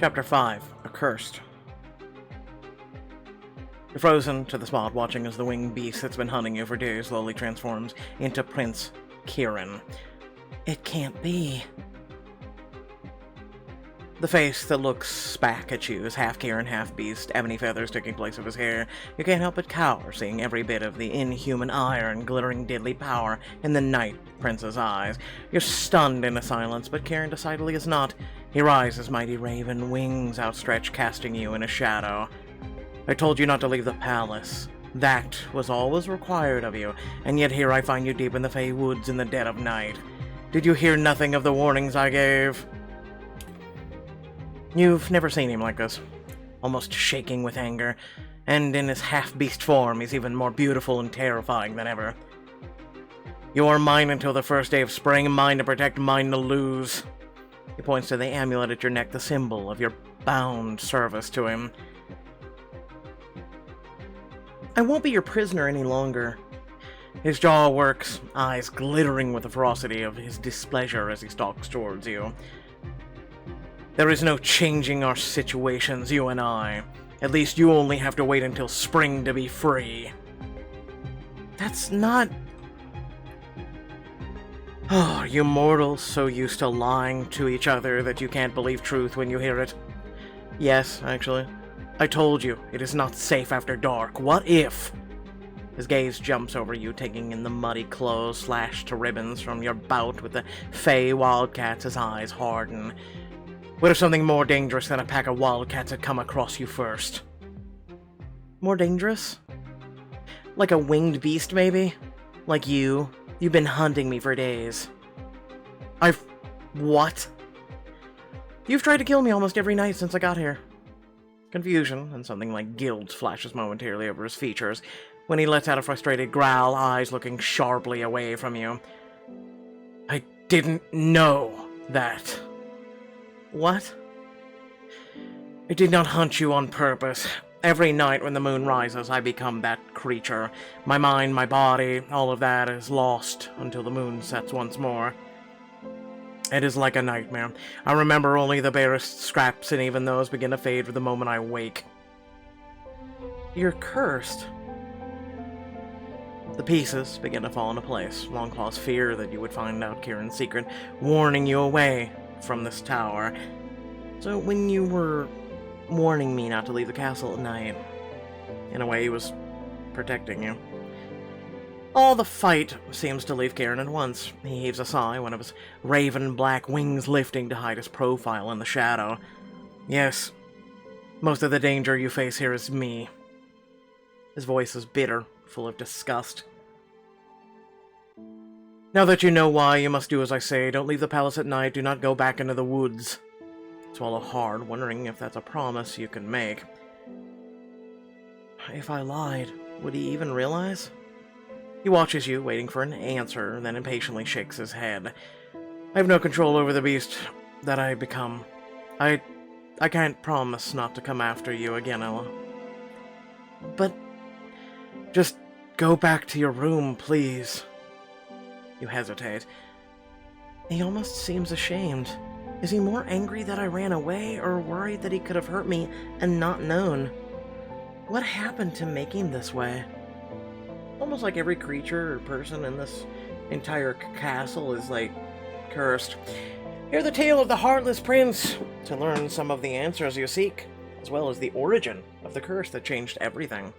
Chapter 5. Accursed. You're frozen to the spot, watching as the winged beast that's been hunting you for days slowly transforms into Prince Kieran. It can't be. The face that looks back at you is half Kieran, half beast, ebony feathers taking place of his hair. You can't help but cower, seeing every bit of the inhuman ire and glittering deadly power in the Night Prince's eyes. You're stunned into silence, but Kieran decidedly is not. He rises, mighty raven, wings outstretched, casting you in a shadow. I told you not to leave the palace. That was all was required of you, and yet here I find you deep in the Fey woods in the dead of night. Did you hear nothing of the warnings I gave? You've never seen him like this, almost shaking with anger, and in his half-beast form he's even more beautiful and terrifying than ever. You are mine until the first day of spring, mine to protect, mine to lose. He points to the amulet at your neck, the symbol of your bound service to him. I won't be your prisoner any longer. His jaw works, eyes glittering with the ferocity of his displeasure as he stalks towards you. There is no changing our situations, you and I. At least you only have to wait until spring to be free. That's not... Oh, you mortals so used to lying to each other that you can't believe truth when you hear it. Yes, actually. I told you, it is not safe after dark. What if? His gaze jumps over you, taking in the muddy clothes slashed to ribbons from your bout with the Fey wildcats. His eyes harden. What if something more dangerous than a pack of wildcats had come across you first? More dangerous? Like a winged beast, maybe? Like you? You've been hunting me for days. What? You've tried to kill me almost every night since I got here. Confusion, and something like guilt flashes momentarily over his features when he lets out a frustrated growl, eyes looking sharply away from you. I didn't know that. What? I did not hunt you on purpose. Every night when the moon rises, I become that creature. My mind, my body, all of that is lost until the moon sets once more. It is like a nightmare. I remember only the barest scraps, and even those begin to fade with the moment I wake. You're cursed. The pieces begin to fall into place. Longclaw's fear that you would find out Kieran's secret, warning you away from this tower. So when you were warning me not to leave the castle at night, in a way he was protecting you. All the fight seems to leave Kieran at once. He heaves a sigh, one of his raven black wings lifting to hide his profile in the shadow. Yes, most of the danger you face here is me. His voice is bitter, full of disgust. Now that you know why, you must do as I say. Don't leave the palace at night. Do not go back into the woods. Swallow hard, wondering if that's a promise you can make. If I lied, would he even realize? He watches you, waiting for an answer, then impatiently shakes his head. I have no control over the beast that I become. I can't promise not to come after you again, Ella. But just go back to your room, please. You hesitate. He almost seems ashamed. Is he more angry that I ran away, or worried that he could have hurt me and not known? What happened to make him this way? Almost like every creature or person in this entire castle is, like, cursed. Hear the tale of the Heartless Prince to learn some of the answers you seek, as well as the origin of the curse that changed everything.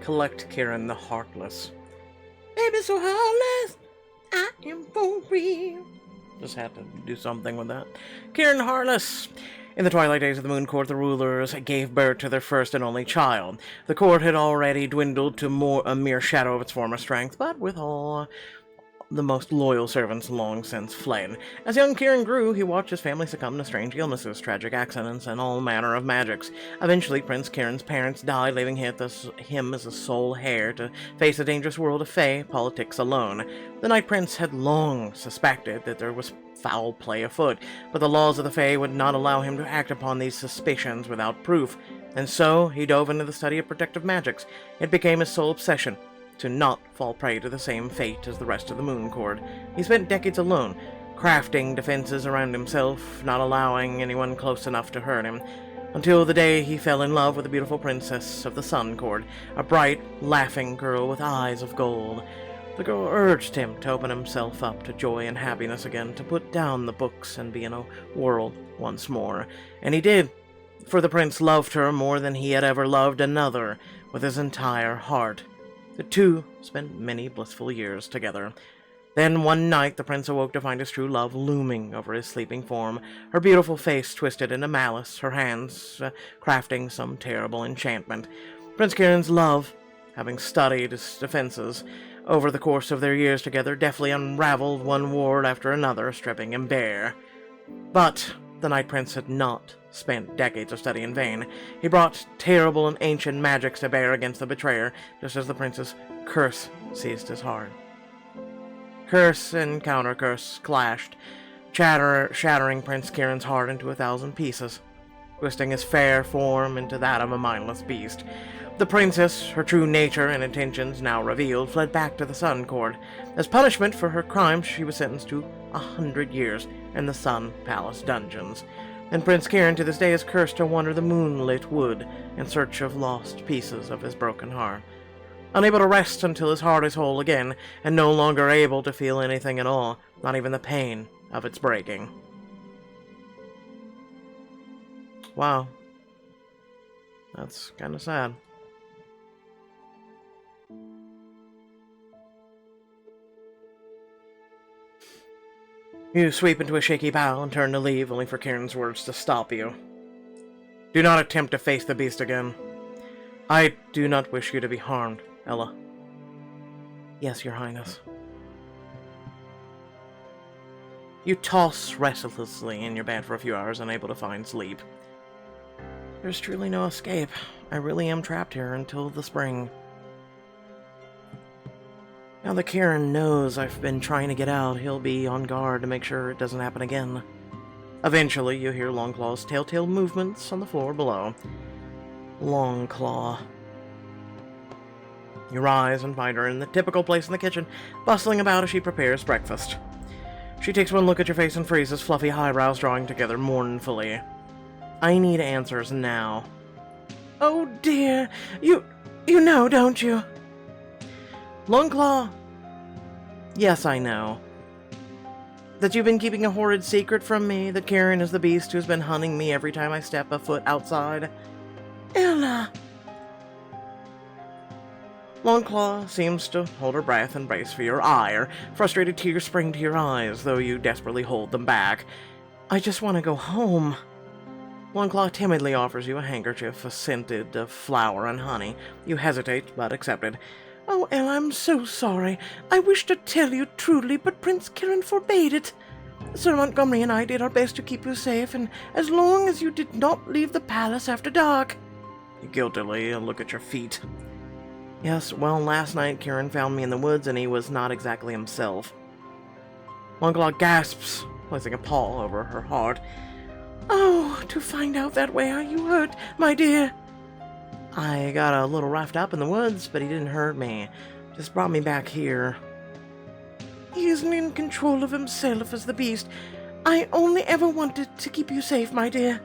Collect Kieran the Heartless. Baby so heartless, I am for real. Just had to do something with that. Kieran Heartless. In the twilight days of the Moon Court, the rulers gave birth to their first and only child. The court had already dwindled to a mere shadow of its former strength, but with all the most loyal servants long since fled. As young Kieran grew, he watched his family succumb to strange illnesses, tragic accidents, and all manner of magics. Eventually, Prince Kieran's parents died, leaving him as a sole heir to face the dangerous world of Fey politics alone. The Night Prince had long suspected that there was foul play afoot, but the laws of the Fey would not allow him to act upon these suspicions without proof, and so he dove into the study of protective magics. It became his sole obsession to not fall prey to the same fate as the rest of the Moon Court. He spent decades alone, crafting defenses around himself, not allowing anyone close enough to hurt him, until the day he fell in love with the beautiful princess of the Sun Court, a bright, laughing girl with eyes of gold. The girl urged him to open himself up to joy and happiness again, to put down the books and be in a world once more. And he did, for the prince loved her more than he had ever loved another, with his entire heart. The two spent many blissful years together. Then one night the prince awoke to find his true love looming over his sleeping form, her beautiful face twisted into malice, her hands crafting some terrible enchantment. Prince Kieran's love, having studied his defenses over the course of their years together, deftly unraveled one ward after another, stripping him bare. But the Night Prince had not spent decades of study in vain. He brought terrible and ancient magics to bear against the betrayer, just as the prince's curse seized his heart. Curse and counter-curse clashed, shattering Prince Kieran's heart into 1,000 pieces, twisting his fair form into that of a mindless beast. The princess, her true nature and intentions now revealed, fled back to the Sun Court. As punishment for her crimes, she was sentenced to 100 years in the Sun Palace dungeons. And Prince Kieran to this day is cursed to wander the moonlit wood in search of lost pieces of his broken heart. Unable to rest until his heart is whole again, and no longer able to feel anything at all, not even the pain of its breaking. Wow. That's kind of sad. You sweep into a shaky bow and turn to leave, only for Kieran's words to stop you. Do not attempt to face the beast again. I do not wish you to be harmed, Ella. Yes, Your Highness. You toss restlessly in your bed for a few hours, unable to find sleep. There's truly no escape. I really am trapped here until the spring. Now that Kieran knows I've been trying to get out, he'll be on guard to make sure it doesn't happen again. Eventually, you hear Longclaw's telltale movements on the floor below. Longclaw. You rise and find her in the typical place in the kitchen, bustling about as she prepares breakfast. She takes one look at your face and freezes, fluffy eyebrows drawing together mournfully. I need answers now. Oh dear, you know, don't you? Longclaw. Yes, I know. That you've been keeping a horrid secret from me, that Kieran is the beast who's been hunting me every time I step a foot outside. Ella. Longclaw seems to hold her breath and brace for your ire. Frustrated tears spring to your eyes, though you desperately hold them back. I just want to go home. Longclaw timidly offers you a handkerchief scented of flour and honey. You hesitate, but accept it. Oh, Ella, I'm so sorry. I wish to tell you truly, but Prince Kieran forbade it. Sir Montgomery and I did our best to keep you safe, and as long as you did not leave the palace after dark. You guiltily look at your feet. Yes, well, last night Kieran found me in the woods, and he was not exactly himself. Longclaw gasps, placing a paw over her heart. Oh, to find out that way, are you hurt, my dear? I got a little roughed up in the woods, but he didn't hurt me. Just brought me back here. He isn't in control of himself as the beast. I only ever wanted to keep you safe, my dear.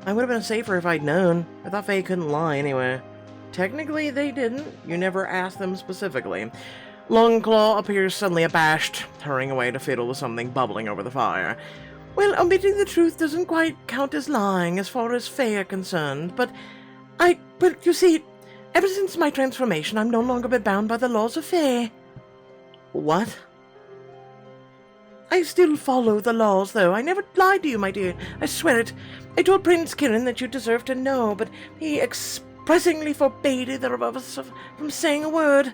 I would have been safer if I'd known. I thought Faye couldn't lie anyway. Technically, they didn't. You never asked them specifically. Longclaw appears suddenly abashed, hurrying away to fiddle with something bubbling over the fire. Well, omitting the truth doesn't quite count as lying as far as Faye are concerned, but you see, ever since my transformation, I'm no longer been bound by the laws of Faye. What? I still follow the laws, though. I never lied to you, my dear. I swear it. I told Prince Kieran that you deserved to know, but he pressingly forbade either of us from saying a word.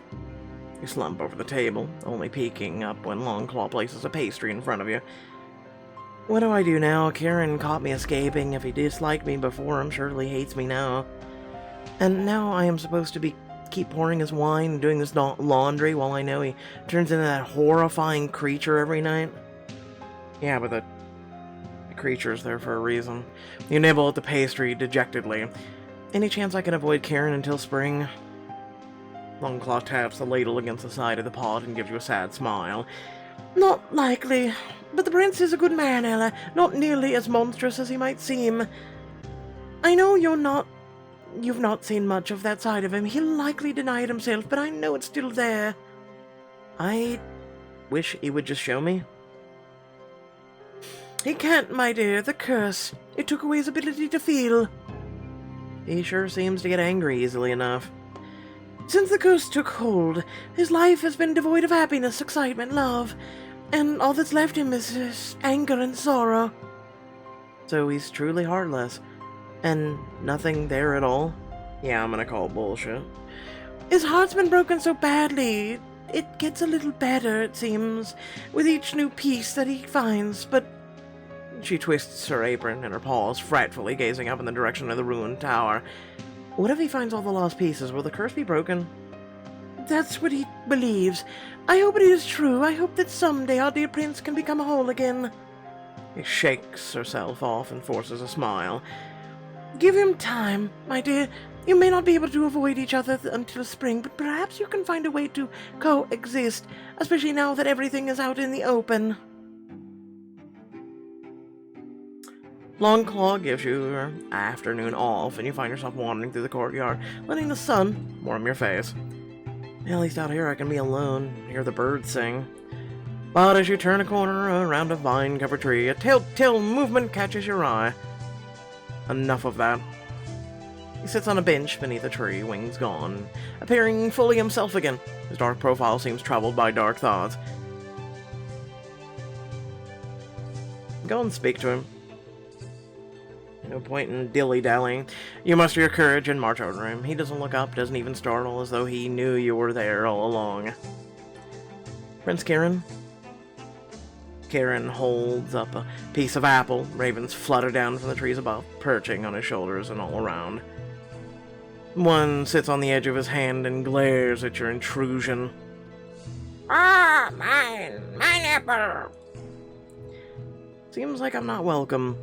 You slump over the table, only peeking up when Longclaw places a pastry in front of you. What do I do now? Kieran caught me escaping. If he disliked me before, I'm sure he hates me now. And now I am supposed to keep pouring his wine and doing this laundry while I know he turns into that horrifying creature every night? Yeah, but the creature's there for a reason. You nibble at the pastry dejectedly. Any chance I can avoid Kieran until spring? Longclaw taps the ladle against the side of the pot and gives you a sad smile. Not likely. But the prince is a good man, Ella. Not nearly as monstrous as he might seem. I know you've not seen much of that side of him. He'll likely deny it himself, but I know it's still there. I wish he would just show me. He can't, my dear. The curse. It took away his ability to feel. He sure seems to get angry easily enough. Since the curse took hold, his life has been devoid of happiness, excitement, love, and all that's left him is his anger and sorrow. So he's truly heartless, and nothing there at all? Yeah, I'm gonna call bullshit. His heart's been broken so badly. It gets a little better, it seems, with each new piece that he finds, but... She twists her apron in her paws, fretfully gazing up in the direction of the ruined tower. What if he finds all the lost pieces? Will the curse be broken? That's what he believes. I hope it is true. I hope that someday our dear prince can become whole again. He shakes herself off and forces a smile. Give him time, my dear. You may not be able to avoid each other until spring, but perhaps you can find a way to coexist, especially now that everything is out in the open. Longclaw gives you your afternoon off, and you find yourself wandering through the courtyard, letting the sun warm your face. At least out here I can be alone, hear the birds sing. But as you turn a corner around a vine-covered tree, a telltale movement catches your eye. Enough of that. He sits on a bench beneath a tree, wings gone, appearing fully himself again. His dark profile seems troubled by dark thoughts. Go and speak to him. No point in dilly-dallying. You muster your courage and march over him. He doesn't look up, doesn't even startle, as though he knew you were there all along. Prince Kieran? Kieran holds up a piece of apple. Ravens flutter down from the trees above, perching on his shoulders and all around. One sits on the edge of his hand and glares at your intrusion. Ah, mine apple! Seems like I'm not welcome.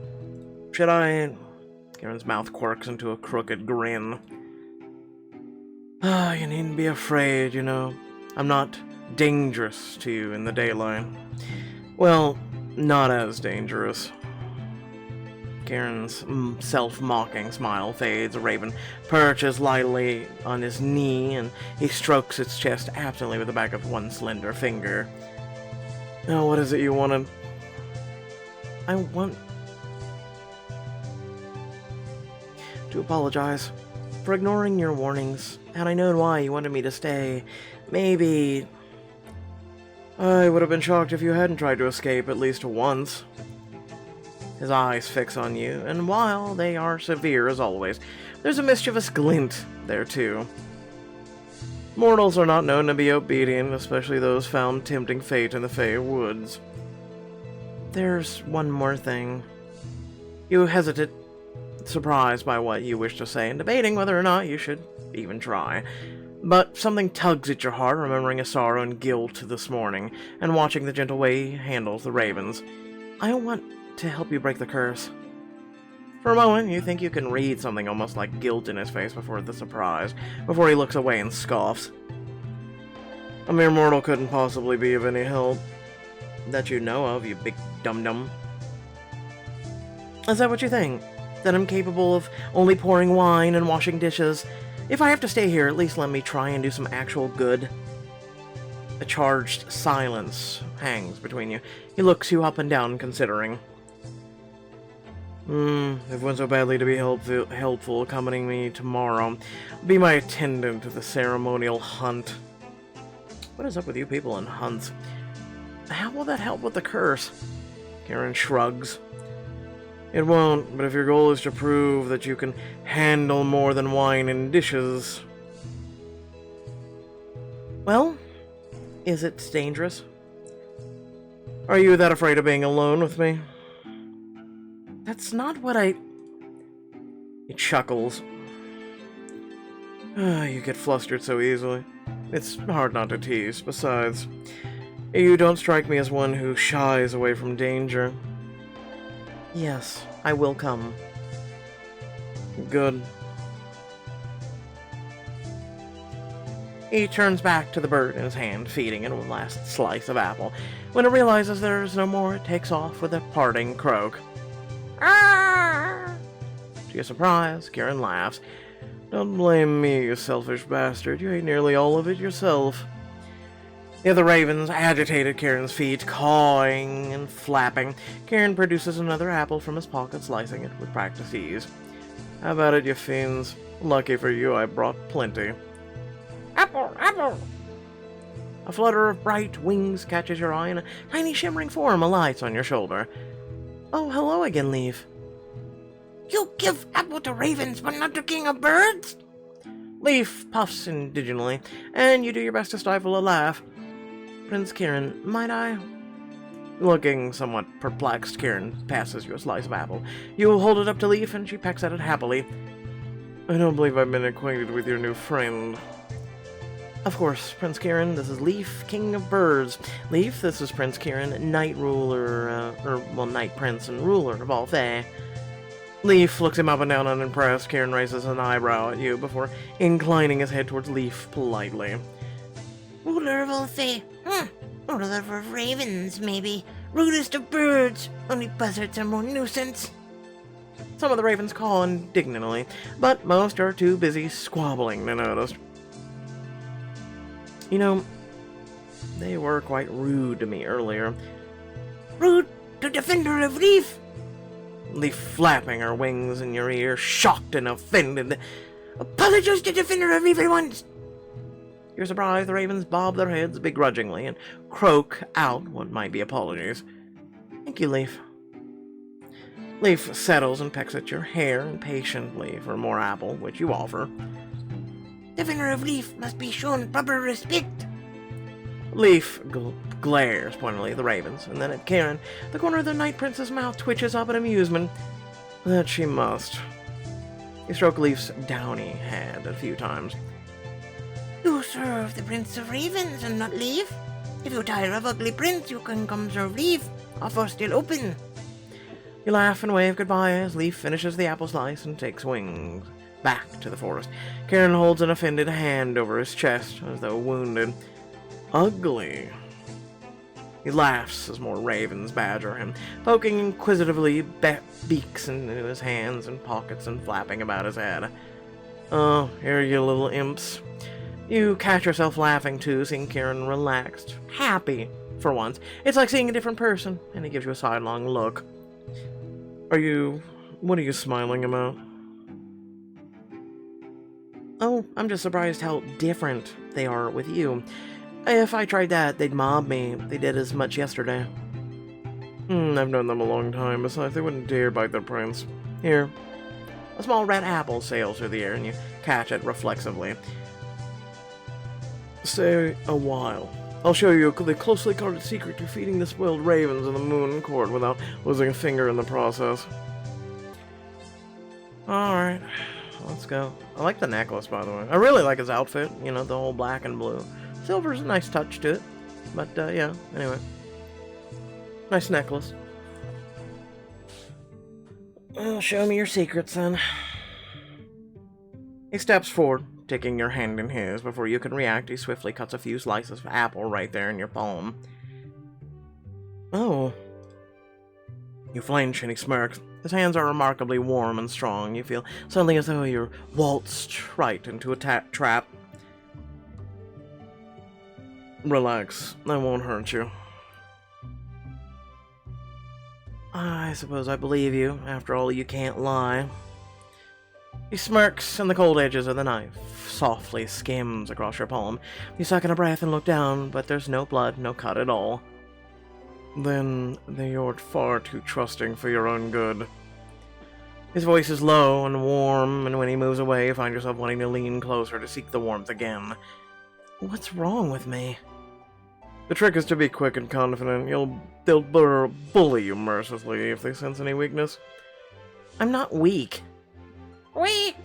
Should I... Kieran's mouth quirks into a crooked grin. Ah, you needn't be afraid, you know. I'm not dangerous to you in the daylight. Well, not as dangerous. Kieran's self-mocking smile fades. A raven perches lightly on his knee, and he strokes its chest absently with the back of one slender finger. Now, what is it you wanted? I want to apologize for ignoring your warnings. Had I known why you wanted me to stay, maybe... I would have been shocked if you hadn't tried to escape at least once. His eyes fix on you, and while they are severe as always, there's a mischievous glint there too. Mortals are not known to be obedient, especially those found tempting fate in the Fey woods. There's one more thing. You hesitate, surprised by what you wish to say, and debating whether or not you should even try. But something tugs at your heart, remembering his sorrow and guilt this morning, and watching the gentle way he handles the ravens. I want to help you break the curse. For a moment, you think you can read something almost like guilt in his face before he looks away and scoffs. A mere mortal couldn't possibly be of any help. That you know of, you big dum-dum. Is that what you think? That I'm capable of only pouring wine and washing dishes? If I have to stay here, at least let me try and do some actual good. A charged silence hangs between you. He looks you up and down, considering. If one so badly to be helpful, accompanying me tomorrow. Be my attendant to the ceremonial hunt. What is up with you people and hunts? How will that help with the curse? Kieran shrugs. It won't, but if your goal is to prove that you can handle more than wine and dishes... Well, is it dangerous? Are you that afraid of being alone with me? That's not what I... He chuckles. You get flustered so easily. It's hard not to tease. Besides, you don't strike me as one who shies away from danger. Yes, I will come. Good. He turns back to the bird in his hand, feeding it one last slice of apple. When it realizes there's no more, it takes off with a parting croak. Ah! To your surprise, Kieran laughs. Don't blame me, you selfish bastard. You ate nearly all of it yourself. The other ravens agitate at Kieran's feet, cawing and flapping. Kieran produces another apple from his pocket, slicing it with practiced ease. How about it, you fiends? Lucky for you, I brought plenty. Apple, apple! A flutter of bright wings catches your eye, and a tiny shimmering form alights on your shoulder. Oh, hello again, Leaf. You give apple to ravens, but not to king of birds? Leaf puffs indignantly, and you do your best to stifle a laugh. Prince Kieran, might I? Looking somewhat perplexed, Kieran passes you a slice of apple. You hold it up to Leaf, and she pecks at it happily. I don't believe I've been acquainted with your new friend. Of course, Prince Kieran, this is Leaf, King of Birds. Leaf, this is Prince Kieran, Knight Ruler, Knight Prince and Ruler of all Fae. Leaf looks him up and down unimpressed. Kieran raises an eyebrow at you before inclining his head towards Leaf politely. Ruler of all Fae. Ruler of ravens, maybe. Rudest of birds. Only buzzards are more nuisance. Some of the ravens call indignantly, but most are too busy squabbling to notice. You know, they were quite rude to me earlier. Rude to defender of Leaf? Leaf flapping her wings in your ear, shocked and offended. Apologize to defender of evil ones. You're surprised the ravens bob their heads begrudgingly and croak out what might be apologies. Thank you, Leaf. Leaf settles and pecks at your hair impatiently for more apple, which you offer. Defender of Leaf must be shown proper respect. Leaf glares pointedly at the ravens, and then at Kieran. The corner of the Night Prince's mouth twitches up in amusement. That she must. You stroke Leaf's downy head a few times. You serve the Prince of Ravens and not Leaf. If you tire of ugly Prince, you can come serve Leaf. Offer still open. You laugh and wave goodbye as Leaf finishes the apple slice and takes wings back to the forest. Kieran holds an offended hand over his chest, as though wounded. Ugly. He laughs as more ravens badger him, poking inquisitively beaks into his hands and pockets and flapping about his head. Oh, here you little imps. You catch yourself laughing too, seeing Kieran relaxed, happy for once. It's like seeing a different person, and he gives you a sidelong look. What are you smiling about? Oh, I'm just surprised how different they are with you. If I tried that, they'd mob me. They did as much yesterday. I've known them a long time. Besides, they wouldn't dare bite their prince. Here. A small red apple sails through the air, and you catch it reflexively. Stay a while. I'll show you the closely guarded secret to feeding the spoiled ravens in the moon court without losing a finger in the process. Alright, let's go. I like the necklace, by the way. I really like his outfit, you know, the whole black and blue. Silver's a nice touch to it. But, yeah, anyway. Nice necklace. Well, show me your secrets, then. He steps forward, taking your hand in his. Before you can react, he swiftly cuts a few slices of apple right there in your palm. Oh. You flinch, and he smirks. His hands are remarkably warm and strong. You feel suddenly as though you're waltzed right into a trap. Relax, I won't hurt you. I suppose I believe you. After all, you can't lie. He smirks, and the cold edges of the knife softly skims across your palm. You suck in a breath and look down, but there's no blood, no cut at all. Then you're far too trusting for your own good. His voice is low and warm, and when he moves away, you find yourself wanting to lean closer to seek the warmth again. What's wrong with me? The trick is to be quick and confident. They'll bully you mercilessly if they sense any weakness. I'm not weak. Weak.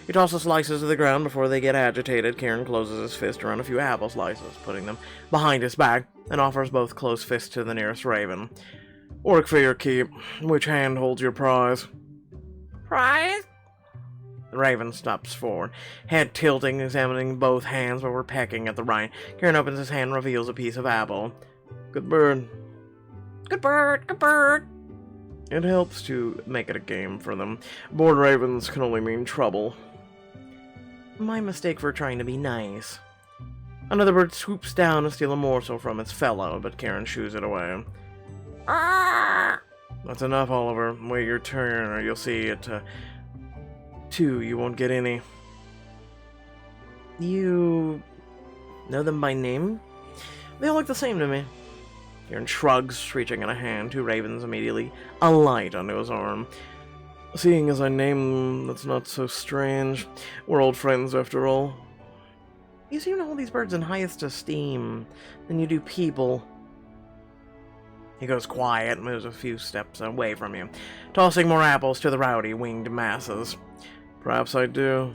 You toss the slices to the ground before they get agitated. Kieran closes his fist around a few apple slices, putting them behind his back, and offers both close fists to the nearest raven. Work for your keep. Which hand holds your prize? Prize? The raven steps forward, head tilting, examining both hands while we're pecking at the rind. Kieran opens his hand and reveals a piece of apple. Good bird. Good bird, good bird. It helps to make it a game for them. Bored ravens can only mean trouble. My mistake for trying to be nice. Another bird swoops down to steal a morsel from its fellow, but Kieran shoos it away. Ah! That's enough, Oliver. Wait your turn, or you'll see it. Two, you won't get any. You know them by name? They all look the same to me. Kieran shrugs, reaching in a hand. Two ravens immediately alight onto his arm. Seeing as I name them, that's not so strange. We're old friends, after all. You seem to hold these birds in highest esteem than you do people. He goes quiet and moves a few steps away from you, tossing more apples to the rowdy winged masses. Perhaps I do.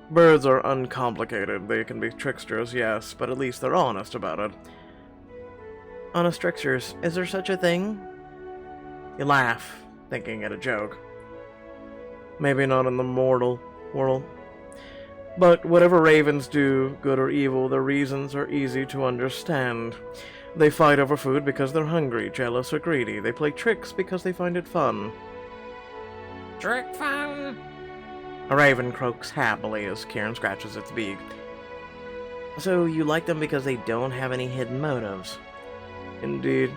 Birds are uncomplicated. They can be tricksters, yes, but at least they're honest about it. Honest tricksters, is there such a thing? You laugh, thinking it a joke. Maybe not in the mortal world. But whatever ravens do, good or evil, their reasons are easy to understand. They fight over food because they're hungry, jealous, or greedy. They play tricks because they find it fun. Trick fun. A raven croaks happily as Kieran scratches its beak. So you like them because they don't have any hidden motives? Indeed.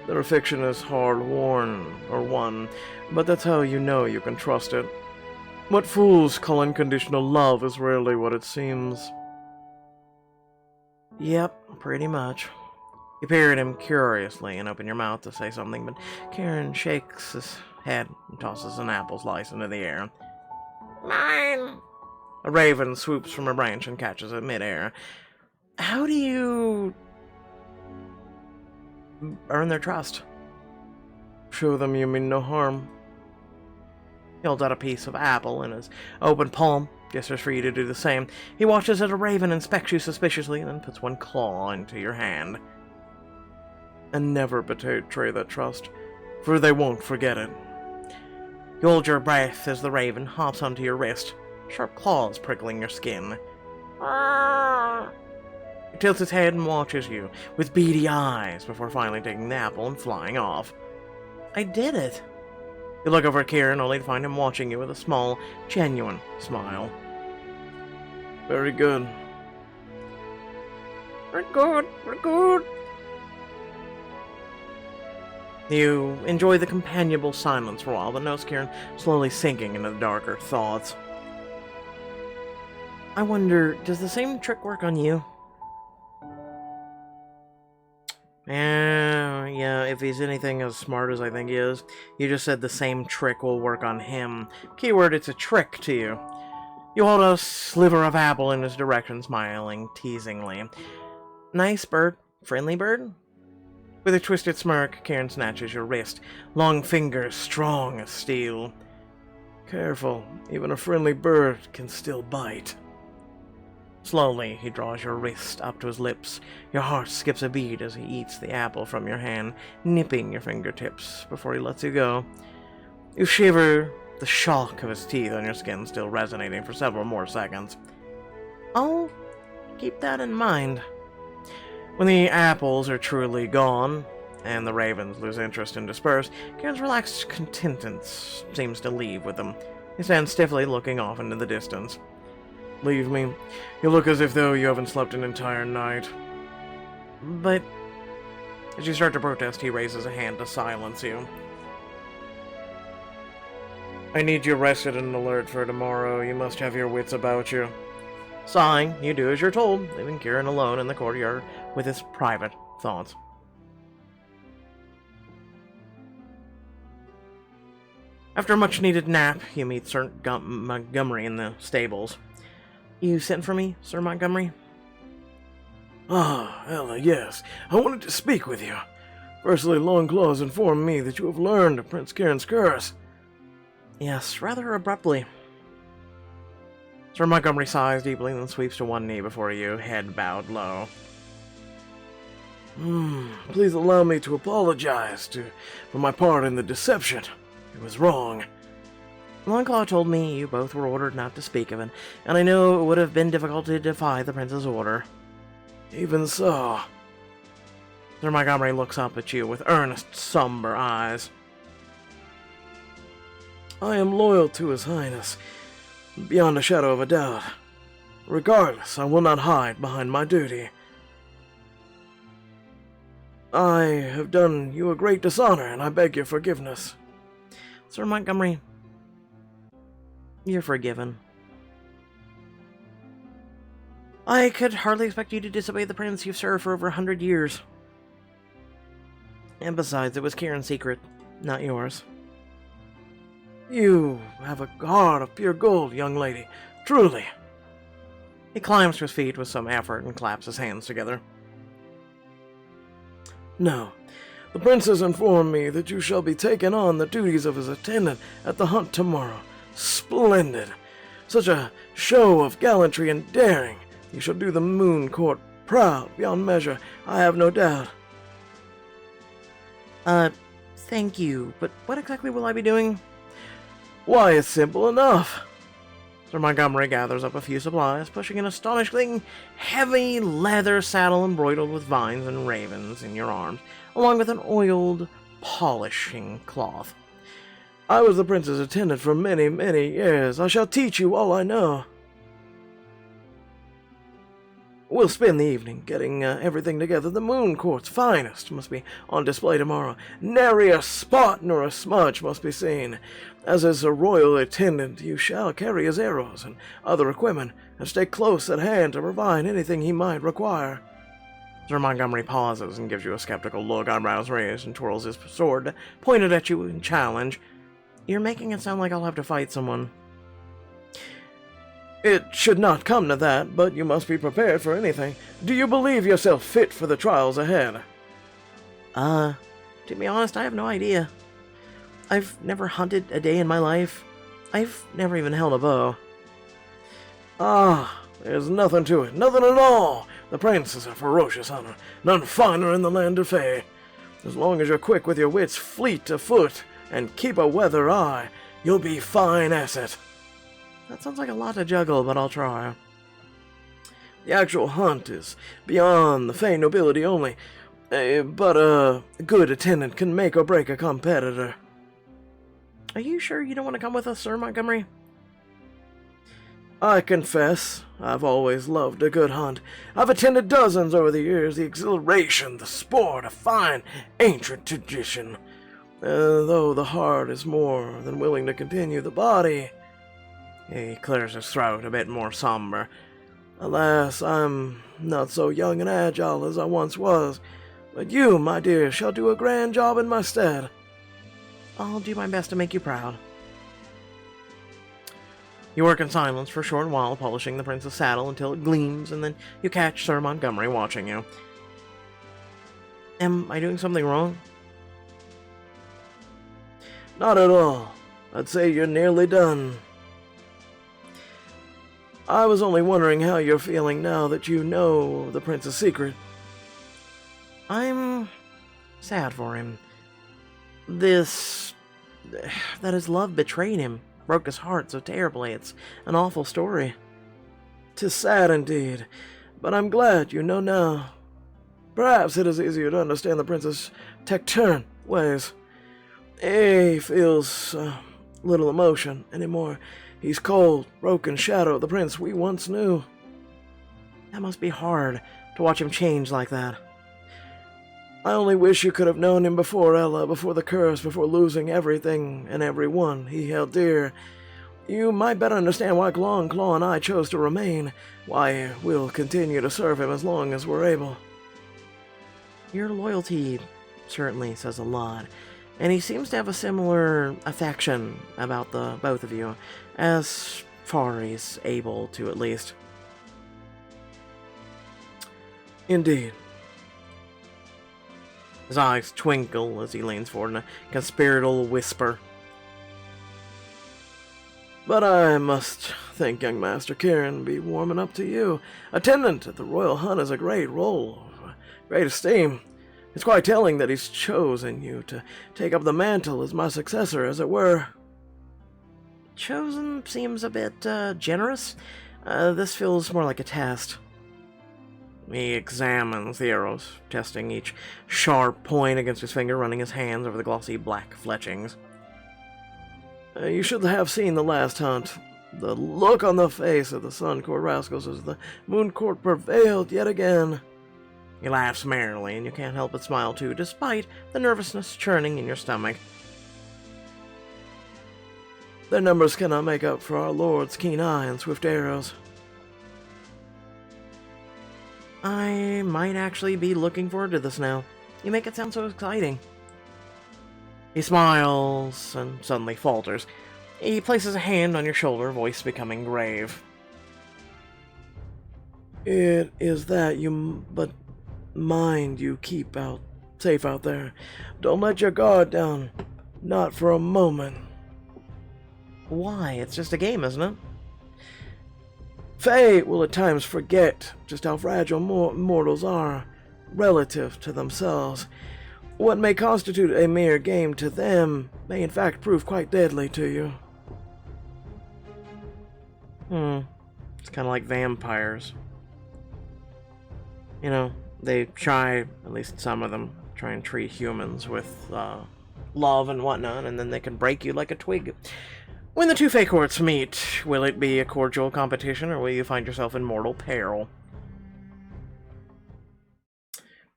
Their affection is hard-won, but that's how you know you can trust it. What fools call unconditional love is rarely what it seems. Yep, pretty much. You peer at him curiously and open your mouth to say something, but Kieran shakes his head and tosses an apple slice into the air. Mine. A raven swoops from a branch and catches it midair. How do you earn their trust? Show them you mean no harm. He holds out a piece of apple in his open palm, gestures for you to do the same. He watches as a raven inspects you suspiciously, and then puts one claw into your hand. And never betray that trust, for they won't forget it. You hold your breath as the raven hops onto your wrist, sharp claws prickling your skin. Ah! He tilts his head and watches you, with beady eyes, before finally taking the apple and flying off. I did it! You look over at Kieran, only to find him watching you with a small, genuine smile. Very good. We're good, we're good. You enjoy the companionable silence for a while, but notice Kieran slowly sinking into the darker thoughts. I wonder, does the same trick work on you? Yeah, if he's anything as smart as I think he is. You just said the same trick will work on him. Keyword, it's a trick to you. You hold a sliver of apple in his direction, smiling teasingly. Nice bird. Friendly bird? With a twisted smirk, Kieran snatches your wrist, long fingers strong as steel. Careful, even a friendly bird can still bite. Slowly, he draws your wrist up to his lips. Your heart skips a beat as he eats the apple from your hand, nipping your fingertips before he lets you go. You shiver, the shock of his teeth on your skin still resonating for several more seconds. I'll keep that in mind. When the apples are truly gone, and the ravens lose interest and disperse, Kieran's relaxed contentment seems to leave with them. He stands stiffly looking off into the distance. Leave me. You look as if though you haven't slept an entire night. But as you start to protest, he raises a hand to silence you. I need you rested and alert for tomorrow. You must have your wits about you. Sighing, you do as you're told, leaving Kieran alone in the courtyard with his private thoughts. After a much-needed nap, you meet Sir Montgomery in the stables. You sent for me, Sir Montgomery? Ah, Ella, yes. I wanted to speak with you. Firstly, Longclaws informed me that you have learned of Prince Kieran's curse. Yes, rather abruptly. Sir Montgomery sighs deeply and then sweeps to one knee before you, head bowed low. Please allow me to apologize for my part in the deception. It was wrong. Longclaw told me you both were ordered not to speak of it, and I know it would have been difficult to defy the prince's order. Even so. Sir Montgomery looks up at you with earnest, somber eyes. I am loyal to His Highness, beyond a shadow of a doubt. Regardless, I will not hide behind my duty. I have done you a great dishonor, and I beg your forgiveness. Sir Montgomery, you're forgiven. I could hardly expect you to disobey the prince you've served for over 100 years. And besides, it was Kieran's secret, not yours. You have a heart of pure gold, young lady. Truly. He climbs to his feet with some effort and claps his hands together. No. The prince has informed me that you shall be taking on the duties of his attendant at the hunt tomorrow. Splendid. Such a show of gallantry and daring. You shall do the Moon Court proud beyond measure, I have no doubt. Thank you, but what exactly will I be doing? Why, it's simple enough. Sir Montgomery gathers up a few supplies, pushing an astonishingly heavy leather saddle embroidered with vines and ravens in your arms, along with an oiled polishing cloth. I was the prince's attendant for many, many years. I shall teach you all I know. We'll spend the evening getting everything together. The Moon Court's finest must be on display tomorrow. Nary a spot nor a smudge must be seen. As his royal attendant, you shall carry his arrows and other equipment, and stay close at hand to provide anything he might require. Sir Montgomery pauses and gives you a skeptical look, eyebrows raised, and twirls his sword, pointed at you in challenge. You're making it sound like I'll have to fight someone. It should not come to that, but you must be prepared for anything. Do you believe yourself fit for the trials ahead? To be honest, I have no idea. I've never hunted a day in my life. I've never even held a bow. Ah, there's nothing to it. Nothing at all. The prince is a ferocious hunter. None finer in the land of Fae. As long as you're quick with your wits, fleet of foot, and keep a weather eye, you'll be fine asset. That sounds like a lot to juggle, but I'll try. The actual hunt is beyond the Fae nobility only, but a good attendant can make or break a competitor. Are you sure you don't want to come with us, Sir Montgomery? I confess, I've always loved a good hunt. I've attended dozens over the years. The exhilaration, the sport, a fine, ancient tradition. Though the heart is more than willing to continue, the body... He clears his throat, a bit more somber. Alas, I'm not so young and agile as I once was. But you, my dear, shall do a grand job in my stead. I'll do my best to make you proud. You work in silence for a short while, polishing the prince's saddle until it gleams, and then you catch Sir Montgomery watching you. Am I doing something wrong? Not at all. I'd say you're nearly done. I was only wondering how you're feeling now that you know the prince's secret. I'm sad for him. That his love betrayed him, broke his heart so terribly. It's an awful story. 'Tis sad indeed, but I'm glad you know now. Perhaps it is easier to understand the prince's tactern ways. He feels little emotion anymore. He's cold, broken shadow of the prince we once knew. That must be hard, to watch him change like that. I only wish you could have known him before, Ella, before the curse, before losing everything and everyone he held dear. You might better understand why Longclaw and I chose to remain, why we'll continue to serve him as long as we're able. Your loyalty certainly says a lot, and he seems to have a similar affection about the both of you, as far as he's able to, at least. Indeed. His eyes twinkle as he leans forward in a conspiratorial whisper. But I must think young Master Kieran be warming up to you. Attendant at the royal hunt is a great role, great esteem. It's quite telling that he's chosen you to take up the mantle as my successor, as it were. chosen seems a bit, generous. This feels more like a test. He examines the arrows, testing each sharp point against his finger, running his hands over the glossy black fletchings. You should have seen the last hunt. The look on the face of the Sun Court rascals as the Moon Court prevailed yet again. He laughs merrily, and you can't help but smile too, despite the nervousness churning in your stomach. Their numbers cannot make up for our Lord's keen eye and swift arrows. I might actually be looking forward to this now. You make it sound so exciting. He smiles and suddenly falters. He places a hand on your shoulder, voice becoming grave. It is that you but mind you keep out safe out there. Don't let your guard down. Not for a moment. Why? It's just a game, isn't it? Fae will at times forget just how fragile mortals are relative to themselves. What may constitute a mere game to them may in fact prove quite deadly to you. It's kind of like vampires. You know, they try, at least some of them, try and treat humans with love and whatnot, and then they can break you like a twig. When the two Fae courts meet, will it be a cordial competition, or will you find yourself in mortal peril?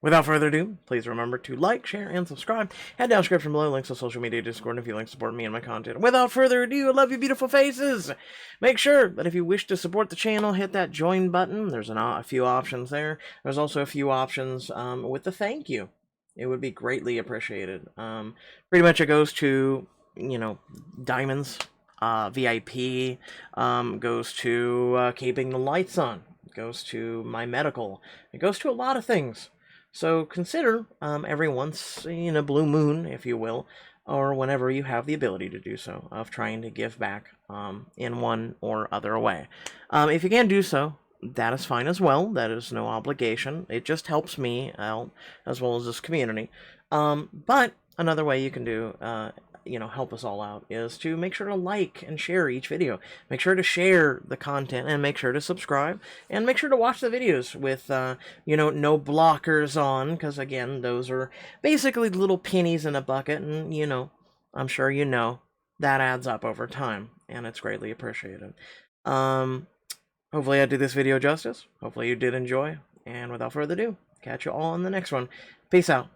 Without further ado, please remember to like, share, and subscribe. Head down description below, links to social media, Discord, if you like to support me and my content. Without further ado, I love you beautiful faces! Make sure that if you wish to support the channel, hit that join button. There's a few options there. There's also a few options with the thank you. It would be greatly appreciated. Pretty much it goes to, you know, diamonds, VIP, goes to keeping the lights on, it goes to my medical, it goes to a lot of things. So consider every once in a blue moon, if you will, or whenever you have the ability to do so, of trying to give back in one or other way. If you can do so, that is fine as well. That is no obligation. It just helps me out as well as this community. But another way you can do, you know, help us all out is to make sure to like and share each video. Make sure to share the content and make sure to subscribe and make sure to watch the videos with, you know, no blockers on, because again, those are basically little pennies in a bucket, and you know, I'm sure you know, that adds up over time, and it's greatly appreciated. Hopefully I did this video justice. Hopefully you did enjoy, and without further ado, catch you all in the next one. Peace out.